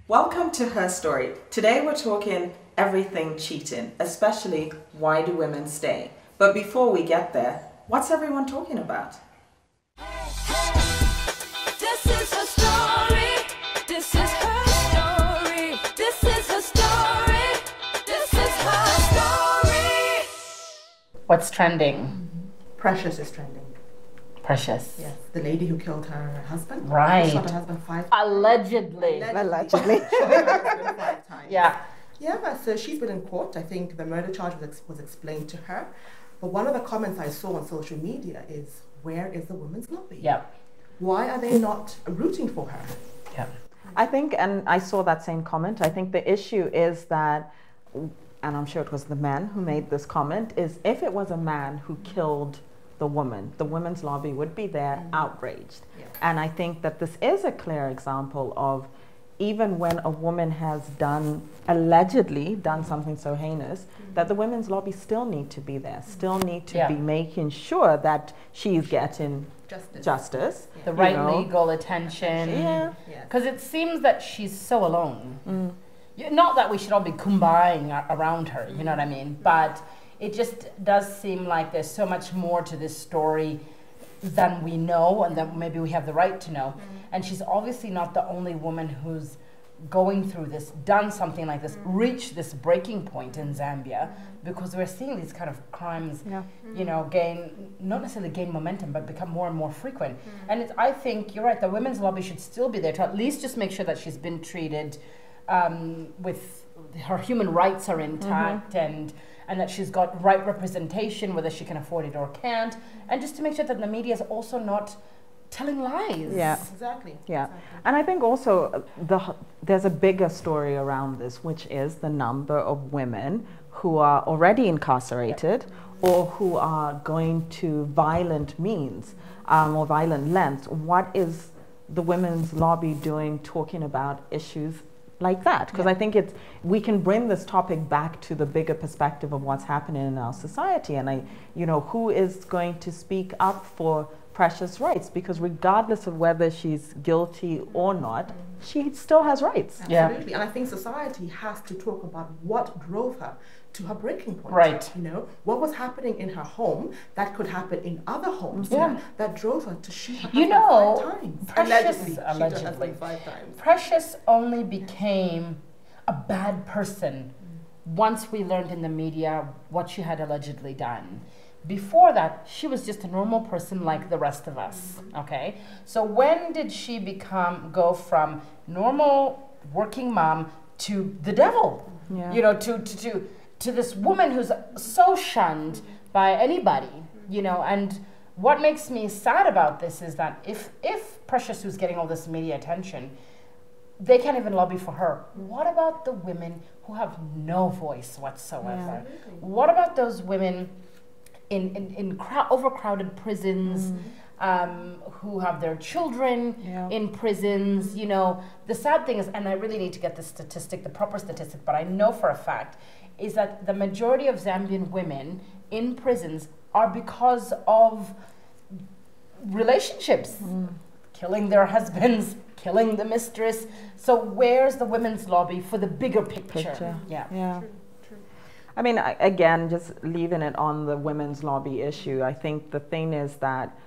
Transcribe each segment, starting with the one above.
Welcome to Her Story. Today we're talking everything cheating, especially why do women stay. But before we get there, what's everyone talking about? This is her story. This is her story. This is her story. This is her story. What's trending? Precious is trending. Precious. Yes, the lady who killed her husband. Right. Shot her husband 5 times. Allegedly. Allegedly. Shot her husband 5 times. Yeah. Yeah, so she's been in court. I think the murder charge was explained to her. But one of the comments I saw on social media is, where is the women's lobby? Yeah. Why are they not rooting for her? Yeah. I think, and I saw that same comment, I think the issue is that, and I'm sure it was the man who made this comment, is if it was a man who killed the women's lobby would be there outraged. Yeah. And I think that this is a clear example of even when a woman has allegedly done something so heinous, that the women's lobby still need to be there, still need to be making sure that she's getting justice. The right legal attention. Yeah. Because it seems that she's so alone. Not that we should all be kumbaying around her, you know what I mean? But it just does seem like there's so much more to this story than we know and that maybe we have the right to know. And she's obviously not the only woman who's going through this, done something like this, reached this breaking point in Zambia, because we're seeing these kind of crimes, you know, not necessarily gain momentum, but become more and more frequent. And I think you're right, the women's lobby should still be there to at least just make sure that she's been treated with her human rights are intact and that she's got right representation, whether she can afford it or can't, and just to make sure that the media is also not telling lies. Yeah, Exactly. yeah. Exactly. And I think also there's a bigger story around this, which is the number of women who are already incarcerated or who are going to violent means or violent lengths. What is the women's lobby doing talking about issues like that? Because I think we can bring this topic back to the bigger perspective of what's happening in our society, and who is going to speak up for Precious' rights, because regardless of whether she's guilty or not, she still has rights. Absolutely. And I think society has to talk about what drove her to her breaking point. Right. You know, what was happening in her home that could happen in other homes that drove her to shoot her husband 5 times. Precious, Shoot her husband 5 times. Precious only became a bad person once we learned in the media what she had allegedly done. Before that, she was just a normal person like the rest of us, okay? So when did she go from normal working mom to the devil? Yeah. You know, to this woman who's so shunned by anybody, you know? And what makes me sad about this is that if Precious, who's getting all this media attention, they can't even lobby for her, what about the women who have no voice whatsoever? Yeah. What about those women in overcrowded prisons, who have their children in prisons? You know, the sad thing is, and I really need to get the proper statistic, but I know for a fact, is that the majority of Zambian women in prisons are because of relationships, killing their husbands, killing the mistress. So where's the women's lobby for the bigger picture? Yeah. I mean, again, just leaving it on the women's lobby issue, I think the thing is that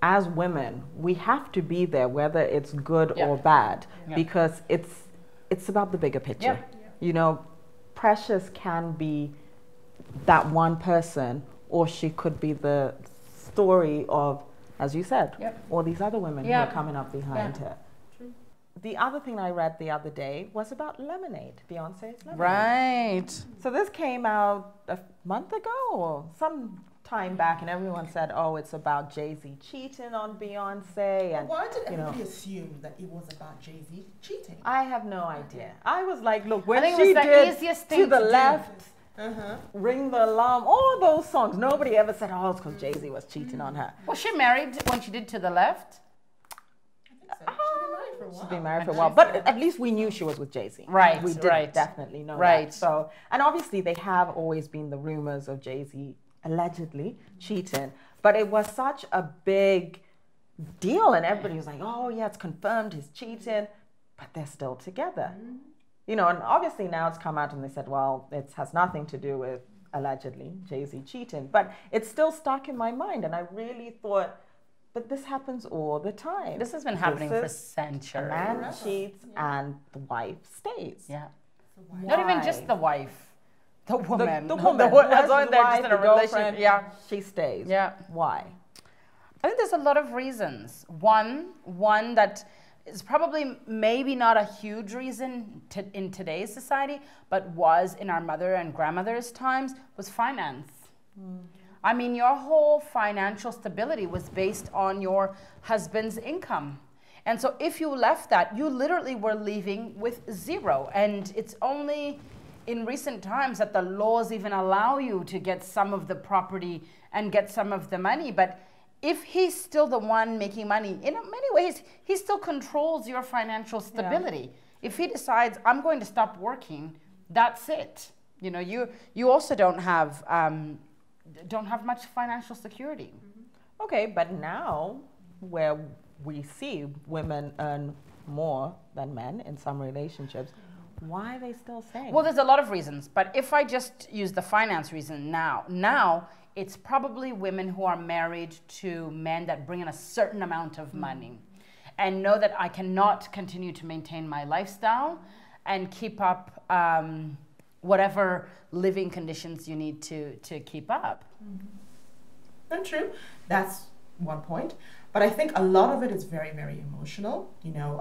as women, we have to be there, whether it's good or bad, because it's about the bigger picture. You know, Precious can be that one person, or she could be the story of, as you said, all these other women who are coming up behind her. The other thing I read the other day was about Lemonade, Beyonce's Lemonade. Right. So this came out a month ago or some time back, and everyone said, oh, it's about Jay-Z cheating on Beyonce. And Why did everybody assume that it was about Jay-Z cheating? I have no idea. I was like, look, when think she it was the did easiest thing To the to do. Left, Ring the Alarm, all those songs, nobody ever said, oh, it's because Jay-Z was cheating on her. Was she married when she did To the Left? She's been married for a while, but at least we knew she was with Jay-Z. Right, we did right. definitely know Right. that. So, and obviously they have always been the rumors of Jay-Z allegedly cheating, but it was such a big deal, and everybody was like, "Oh yeah, it's confirmed, he's cheating." but they're still together. You know, and obviously now it's come out and they said, well, it has nothing to do with allegedly Jay-Z cheating, but it's still stuck in my mind. And I really thought, but this happens all the time. This has been happening for A centuries. man cheats and the wife stays. Yeah. Why? Not even just the wife, the woman. The woman. As long as The they're wife, just in a the relationship. girlfriend, Yeah. she stays. Yeah. Why? I think there's a lot of reasons. One that is probably maybe not a huge reason in today's society, but was in our mother and grandmother's times, was finance. I mean, your whole financial stability was based on your husband's income. And so if you left that, you literally were leaving with zero. And it's only in recent times that the laws even allow you to get some of the property and get some of the money. But if he's still the one making money, in many ways, he still controls your financial stability. If he decides, I'm going to stop working, that's it. You know, you also don't have much financial security. Okay, but now where we see women earn more than men in some relationships, why are they still staying? Well, there's a lot of reasons, but if I just use the finance reason now it's probably women who are married to men that bring in a certain amount of money and know that I cannot continue to maintain my lifestyle and keep up whatever living conditions you need to keep up. Not true. That's one point. But I think a lot of it is very, very emotional. You know,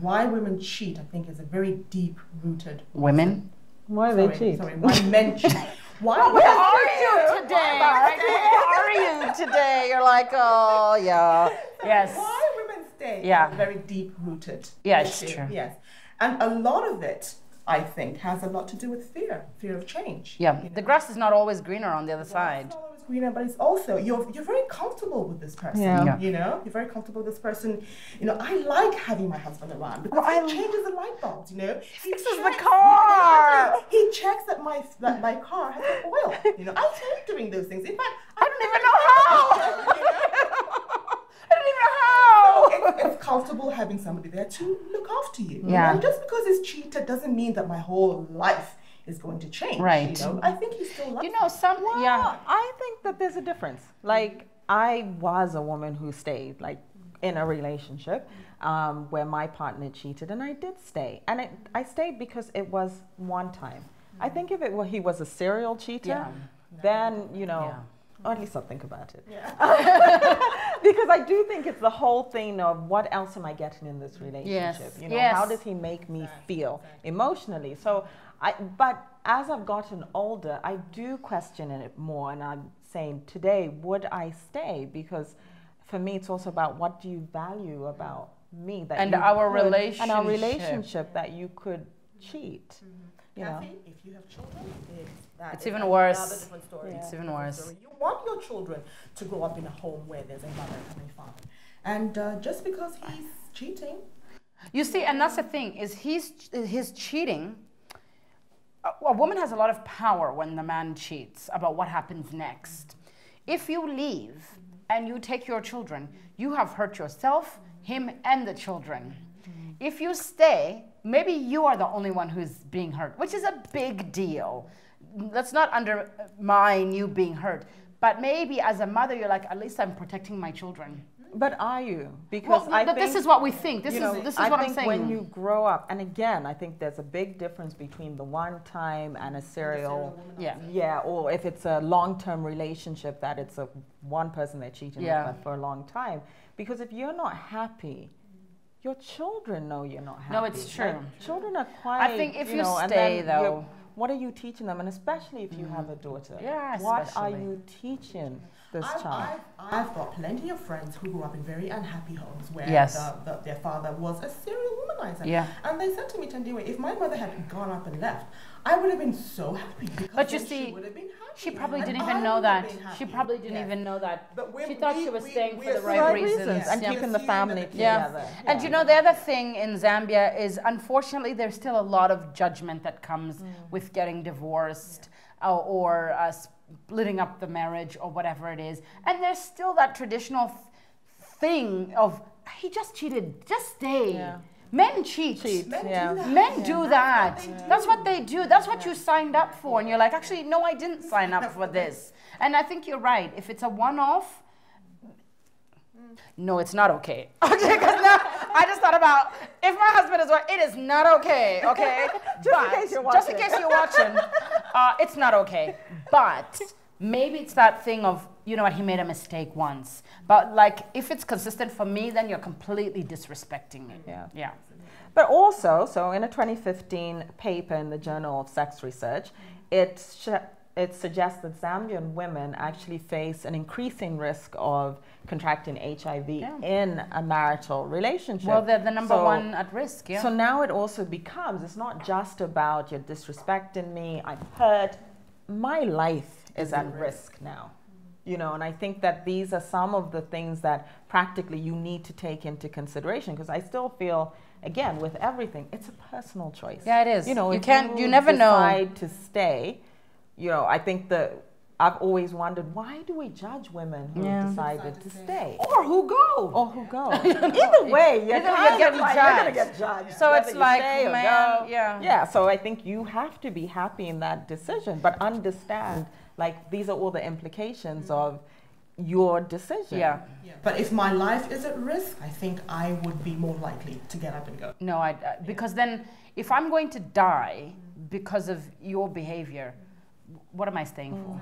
why women cheat, I think, is a very deep-rooted Women? Why they cheat? Sorry, why men cheat. Why Where are you today? Where are you today? You're like, oh, yeah. Yes. Why women stay Yeah. is a very deep-rooted Yeah, it's issue. true. Yes. And a lot of it, I think, has a lot to do with fear of change. Yeah, You know? the grass is not always greener on the other It's side. not always greener, but it's also you're very comfortable with this person. Yeah. Yeah. You know, you're very comfortable with this person. You know, I like having my husband around because he changes the light bulbs. You know, he Fixes the checks- car. He checks that my car has oil. You know, I hate doing those things. In fact, I don't even know how. You know? I don't even know how. It's comfortable having somebody there to look after you. Yeah. And just because he's cheated doesn't mean that my whole life is going to change. Right. You know, I think he still loves You know, Well, I think that there's a difference. Like, I was a woman who stayed, like, in a relationship where my partner cheated, and I did stay. And I stayed because it was one time. I think if he was a serial cheater, Yeah. then, you know, Yeah. or at least I'll think about it. Because I do think it's the whole thing of what else am I getting in this relationship? Yes. You know, Yes. how does he make me feel emotionally? So but as I've gotten older, I do question it more, and I'm saying today, would I stay? Because for me, it's also about what do you value about me that And you our could- and our relationship. relationship that you could cheat. You know, Kathy, if you have children, It's even worse. Another different story. It's even worse. You want your children to grow up in a home where there's a mother and a father, and just because he's cheating, You see, and that's the thing, is his cheating. A woman has a lot of power when the man cheats about what happens next. If you leave and you take your children, you have hurt yourself, him, and the children. If you stay, maybe you are the only one who's being hurt, which is a big deal. Let's not undermine you being hurt, but maybe as a mother, you're like, at least I'm protecting my children. but are you? Because Well, I but think this is what we think. This you know, is I what I'm think saying. when you grow up, and again, I think there's a big difference between the one time and a serial, Yeah. or if it's a long-term relationship that it's a one person they're cheating Yeah. with but for a long time. Because if you're not happy, your children know you're not happy. No, it's true. Like, children are quite. think if you know, and stay, then though- what are you teaching them? And especially if you have a daughter, Yeah, what are especially. you teaching this child? I've got plenty of friends who grew up in very unhappy homes where Yes. their father was a serial womanizer. Yeah. And they said to me, Tandiwe, if my mother had gone up and left, I would have been so happy because But you then see, she would have been happy. She probably and didn't I even know would have that. been happy. She probably didn't Yes. even know that. But She thought she was staying for the we're right right reasons. reasons and Yeah. keeping the family Yeah. together. And you know, the other thing in Zambia is, unfortunately, there's still a lot of judgment that comes with getting divorced or splitting up the marriage or whatever it is. And there's still that traditional thing of, he just cheated, just stay. Yeah. Men cheat. Men Yeah. do that. Men do that. That's what they do. That's what you signed up for. And you're like, actually, no, I didn't sign up for this. And I think you're right. If it's a one-off, no, it's not okay. Okay, because now I just thought about if my husband is it is not okay. Okay, just in case you're watching, it's not okay. But maybe it's that thing of, you know what, he made a mistake once. But like, if it's consistent for me, then you're completely disrespecting me. Yeah. Yeah. But also, so in a 2015 paper in the Journal of Sex Research, it suggests that Zambian women actually face an increasing risk of contracting HIV in a marital relationship. Well, they're the number one at risk, yeah. So now it also becomes, it's not just about you're disrespecting me, I'm hurt. My life is at risk now. You know, and I think that these are some of the things that practically you need to take into consideration, because I still feel, again, with everything, it's a personal choice. Yeah, it is. You know, You if can't- you never know. decide to stay, you know, I think I've always wondered, why do we judge women who have decided to stay? Or who go? Or who go? Either way, you're Either way, you're getting gonna judged. get judged. So whether it's you like, stay or man, go. yeah. Yeah, so I think you have to be happy in that decision, but understand, like, these are all the implications of your decision. Yeah. But if my life is at risk, I think I would be more likely to get up and go. No, because then if I'm going to die because of your behavior, what am I staying for?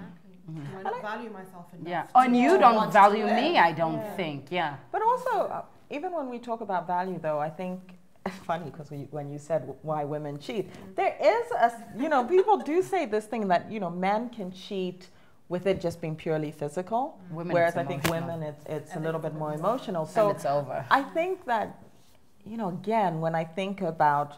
Do I not value myself enough? Yeah. to And you want don't to value live? me, I don't think. Yeah. But also, even when we talk about value, though, I think it's funny because when you said why women cheat, there is people do say this thing that, men can cheat with it just being purely physical, Women, whereas it's I think emotional. women, it's a little bit more emotional. So And it's over. I think that, again, when I think about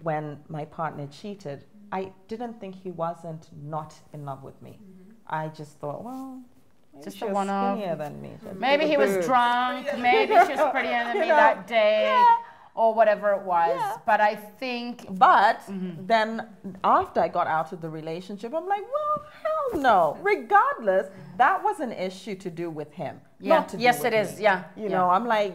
when my partner cheated, I didn't think he wasn't not in love with me. I just thought, well, maybe Just she a was one-off. skinnier than me. She had Maybe he bigger was boobs. drunk. Maybe she was prettier than me that day. Or whatever it was. Yeah. But I think But then after I got out of the relationship, I'm like, well, hell no. Regardless, that was an issue to do with him. Yeah. Not to do Yes, with it is. me. Yeah. You Yeah. know, I'm like,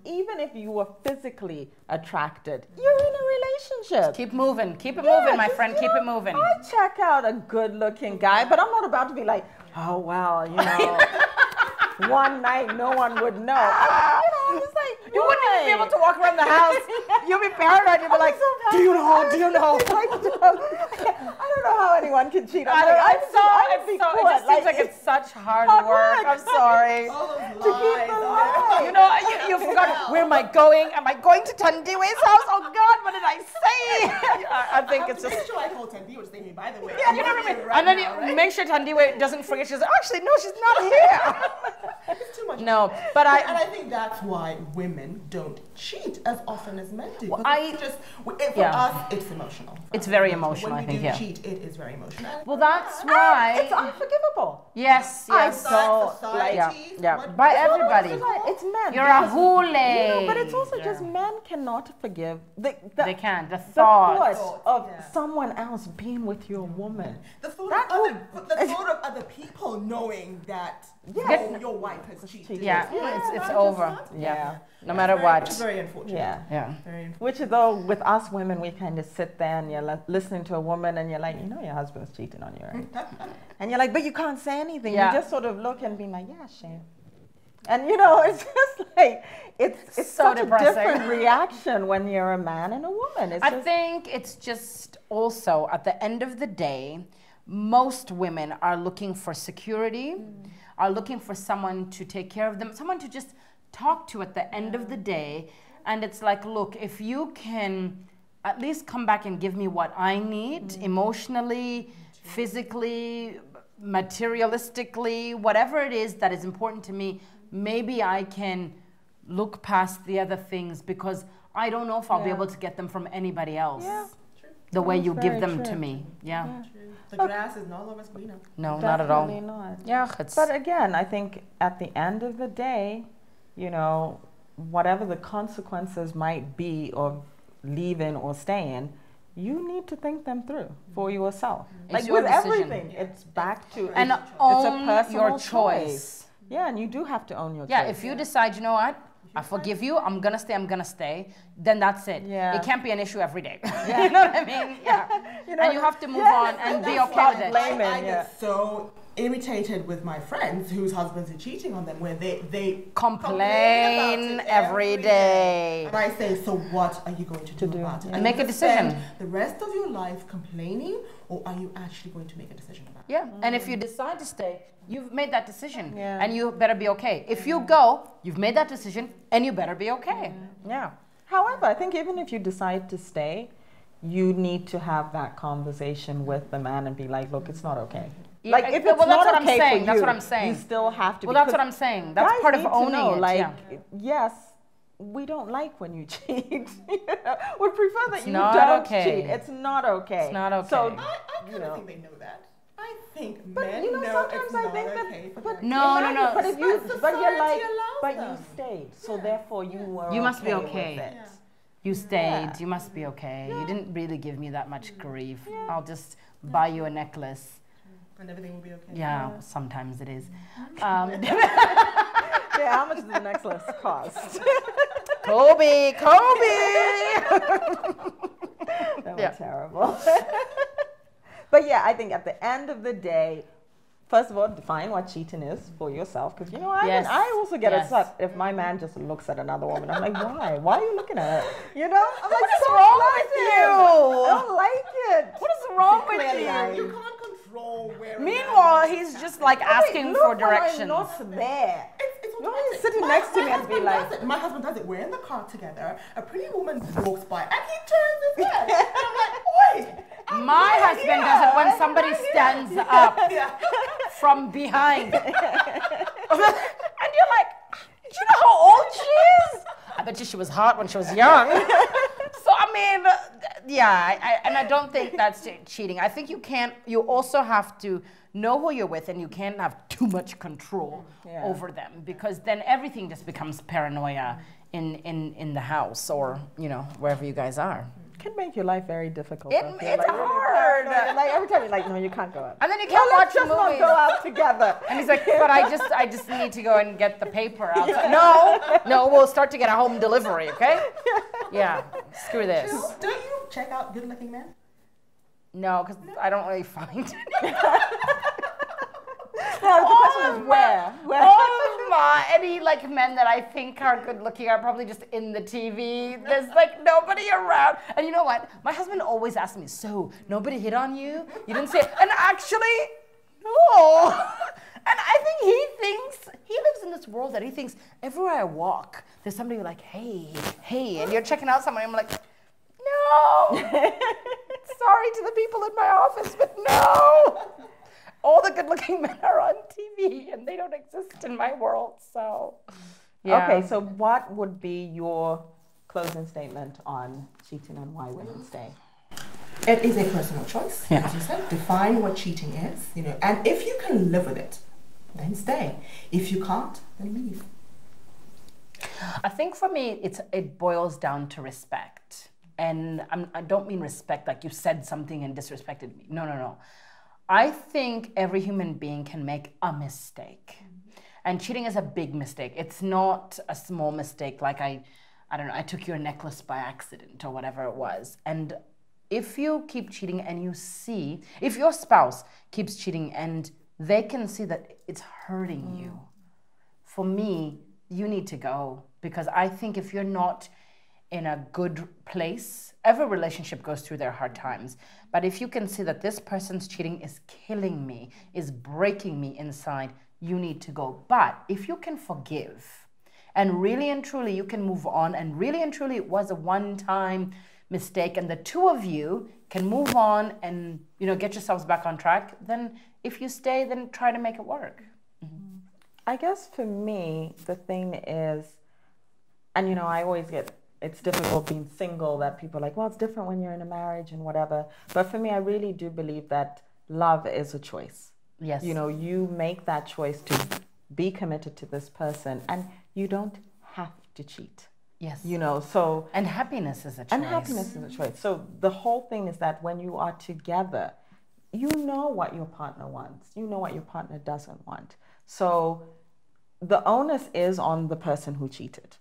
even if you were physically attracted, you're in a relationship. keep moving. Keep it Yeah, moving, my just, friend. Keep it moving. I check out a good looking guy, but I'm not about to be like, oh, well, one night no one would know. I'm just like, You wouldn't even be able to walk around the house. You'll be paranoid. You'll be like, do you know? Do you know? I don't know how anyone can cheat. I don't know. It just seems like it's such hard work. I'm sorry. All those to keep lies. the lie. You forgot. Where am I going? Am I going to Tandiwe's house? Oh God, what did I say? I think it's just. I'm sure I told Tandy was thinking, by the way. Yeah, you know what I mean? And then you make sure Tandiwe doesn't forget. She's like, actually, no, she's not here. It's too much. No, but And I think that's why women don't cheat as often as men do. Well, Because for us, it's emotional. It's very emotional, When I think, we yeah. do cheat, it is very emotional. Well, that's why. It's unforgivable. Yes, yes. Society, Yeah. By everybody. It's men. You're a because, hule. but it's also just men cannot forgive the They can. The the thought. thought of someone else being with your woman. The thought, That of other people knowing that your wife has cheated. Yeah, Yeah, it's not over. just that. Yeah. No matter what. It's very unfortunate. Yeah. Yeah. Very unfortunate. Which though with us women, we kind of sit there and you're listening to a woman and you're like, your husband's cheating on you, right? And you're like, but you can't say anything. Yeah. You just sort of look and be like, yeah, shame. And it's just like, it's So such depressing. a different reaction when you're a man and a woman. It's I just, think it's just also at the end of the day, most women are looking for security, are looking for someone to take care of them, someone to just talk to at the end of the day. And it's like, look, if you can at least come back and give me what I need emotionally, physically, materialistically, whatever it is that is important to me, maybe I can look past the other things because I don't know if I'll be able to get them from anybody else. Yeah. The way That's you give very them to true. me. Yeah. The grass is not always greener. No, not at all. Definitely not. Yeah, it's But again, I think at the end of the day, whatever the consequences might be of leaving or staying, you need to think them through for yourself. It's Like your with decision. everything, it's back to and it's a own personal your choice. Yeah, and you do have to own your Yeah, choice. if you decide, you know what, I forgive you. I'm gonna stay. I'm gonna stay. Then that's it. Yeah. It can't be an issue every day. You know what I mean? Yeah. And you have to move on and be okay with it. blaming. I get so irritated with my friends whose husbands are cheating on them, where they Complain about it every day. And I say, so what are you going to do about it? And Are make you a gonna spend decision. the rest of your life complaining, or are you actually going to make a decision about it? Yeah. And if you decide to stay, you've made that decision, Yeah. and you better be okay. If you go, you've made that decision, and you better be okay. Yeah. However, I think even if you decide to stay, you need to have that conversation with the man and be like, look, it's not okay. Yeah, Like, if well, it's that's not what I'm okay saying. for That's you, what I'm saying. you still have to. Well, that's because what I'm saying. That's guys part of need to owning know, it. Like, Yeah. yes, we don't like when you cheat. We prefer that you not don't okay. cheat. It's not okay. It's not okay. So, I kind you of know. think they know that. I think But men you know, know sometimes it's I not think okay that. for But them. No, no, no. But if you, But but you're like, society allows but them. you stayed, so therefore you were. You must be with okay. it. Yeah. You stayed. Yeah. You must be okay. You didn't really give me that much grief. I'll just buy you a necklace. And everything will be okay. Yeah, sometimes it is. Yeah, how much does the necklace cost? Kobe, Kobe. That was Yeah. terrible. But yeah, I think at the end of the day, first of all, define what cheating is for yourself. Because, you know, Yes. I also get Yes. upset if my man just looks at another woman. I'm like, why? Why are you looking at her? You know? I'm like, What is "Stop wrong like with him. you? I don't like it. What is wrong with Clearly, you? You can't control where. a man Meanwhile, wants he's to just happen. like Wait, asking look for when directions. I'm not there. It's You're automatic. sitting My- next to my me and be husband like- does it. My husband does it. We're in the car together. A pretty woman walks by and he turns his head. And I'm like, oi! My husband does it when somebody stands up Yeah. from behind. And you're like, do you know how old she is? I bet you she was hot when she was young. So, I mean, yeah, and I don't think that's cheating. I think you also have to know who you're with, and you can't have too much control Yeah. over them, because then everything just becomes paranoia in the house, or, you know, wherever you guys are. Can make your life very difficult. It- don't you? it's Like, really hard. paranoid. Like every time you're like, no, you can't go out. And then you can't Let's watch just not movies. go out together. And he's like, but I just need to go and get the paper out. No, we'll start to get a home delivery, okay? Yeah, screw this. Don't you check out good-looking men? No, because I don't really find any. No, the question is where? Where? Any like men that I think are good looking are probably just in the TV. There's like nobody around. And you know what? My husband always asks me, so nobody hit on you? You didn't say it. And actually, no. And I think he lives in this world that he thinks everywhere I walk, there's somebody like, hey, and you're checking out someone. I'm like, no. Sorry to the people in my office, but no. All the good-looking men are on TV, and they don't exist in my world. So, yeah. Okay, so what would be your closing statement on cheating and why women stay? It is a personal choice, Yeah. as you said. Define what cheating is, you know, and if you can live with it, then stay. If you can't, then leave. I think for me, it boils down to respect, and I don't mean respect like you said something and disrespected me. No. I think every human being can make a mistake. And cheating is a big mistake. It's not a small mistake like I don't know, I took your necklace by accident or whatever it was. And if you keep cheating and if your spouse keeps cheating and they can see that it's hurting you, for me, you need to go. Because I think if you're not in a good place, every relationship goes through their hard times. But if you can see that this person's cheating is killing me, is breaking me inside, you need to go. But if you can forgive, and really and truly you can move on, and really and truly it was a one-time mistake, and the two of you can move on and, you know, get yourselves back on track, then if you stay, then try to make it work. I guess for me, the thing is, and you know, I always get, it's difficult being single, that people are like, well, it's different when you're in a marriage and whatever. But for me, I really do believe that love is a choice. Yes. You know, you make that choice to be committed to this person, and you don't have to cheat. Yes. You know, so. And happiness is a choice. And happiness is a choice. So the whole thing is that when you are together, you know what your partner wants. You know what your partner doesn't want. So the onus is on the person who cheated.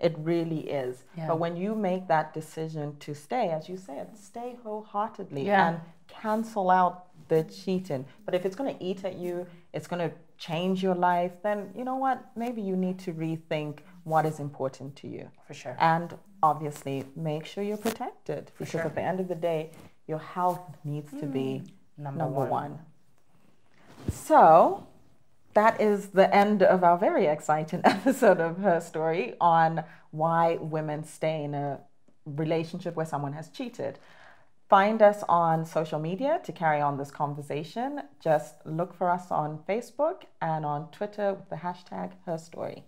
It really is. Yeah. But when you make that decision to stay, as you said, stay wholeheartedly Yeah. and cancel out the cheating. But if it's going to eat at you, it's going to change your life, then you know what? Maybe you need to rethink what is important to you. For sure. And obviously, make sure you're protected because sure. at the end of the day, your health needs to be number one. So, that is the end of our very exciting episode of Her Story on why women stay in a relationship where someone has cheated. Find us on social media to carry on this conversation. Just look for us on Facebook and on Twitter with the hashtag HerStory.